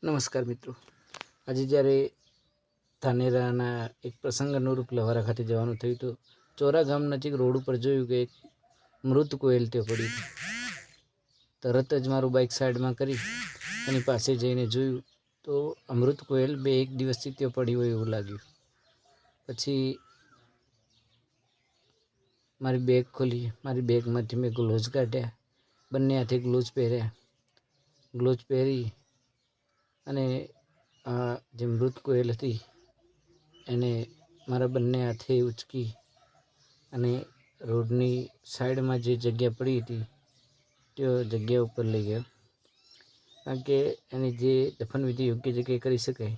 નમસ્કાર મિત્રો, આજે જ્યારે ધાનેરાના એક પ્રસંગ અનુરૂપ લવારા ખાતે જવાનું થયું તો ચોરા ગામ નજીક રોડ ઉપર જોયું કે એક મૃત કોયલ ત્યાં પડી હતી. તરત જ મારું બાઇક સાઈડમાં કરી એની પાસે જઈને જોયું તો અમૃત કોયલ એક દિવસથી ત્યાં પડી હોય એવું લાગ્યું. પછી મારી બેગ ખોલી, મારી બેગમાંથી મેં ગ્લોવ્સ કાઢ્યા, બંને હાથે ગ્લોવ્સ પહેરી અને આ જે મૃત કોયલ હતી એને મારા બંને હાથે ઉચકી અને રોડની સાઈડમાં જે જગ્યા પડી હતી તે જગ્યા ઉપર લઈ ગયો. કારણ કે એની જે દફનવિધિ યોગ્ય જગ્યાએ કરી શકાય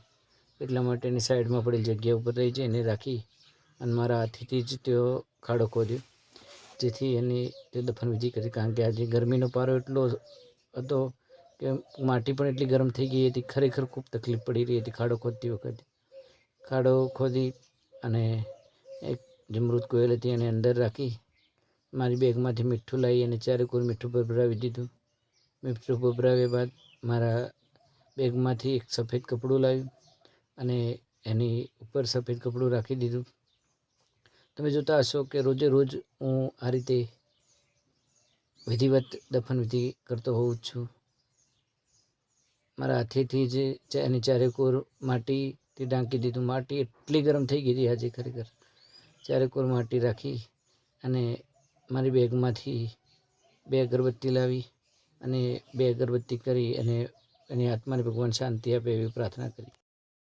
એટલા માટે એની સાઈડમાં પડેલી જગ્યા ઉપર લઈ જઈને રાખી અને મારા હાથેથી જ તેઓ ખાડો ખોદ્યો, જેથી એની તે દફનવિધિ કરી. કારણ કે આજે ગરમીનો પારો એટલો હતો કે માટી પણ એટલી ગરમ થઈ ગઈ હતી, ખરેખર ખૂબ તકલીફ પડી રહી હતી ખાડો ખોદતી વખતે. ખાડો ખોદી અને એક જે મૃત કોયલ હતી એને અંદર રાખી મારી બેગમાંથી મીઠું લાવી અને ચારેકોર મીઠું ભભરાવી દીધું. મીઠું ભભરાવ્યા બાદ મારા બેગમાંથી એક સફેદ કપડું લાવ્યું અને એની ઉપર સફેદ કપડું રાખી દીધું. તમે જોતા હશો કે રોજે રોજ હું આ રીતે વિધિવત દફનવિધિ કરતો હોઉં છું. મારા હાથેથી જ એની ચારેકોર માટીથી ઢાંકી દીધું. માટી એટલી ગરમ થઈ ગઈ હતી આજે ખરેખર. ચારેકોર માટી રાખી અને મારી બેગમાંથી 2 અગરબત્તી લાવી અને 2 અગરબત્તી કરી અને એની આત્માને ભગવાન શાંતિ આપે એવી પ્રાર્થના કરી.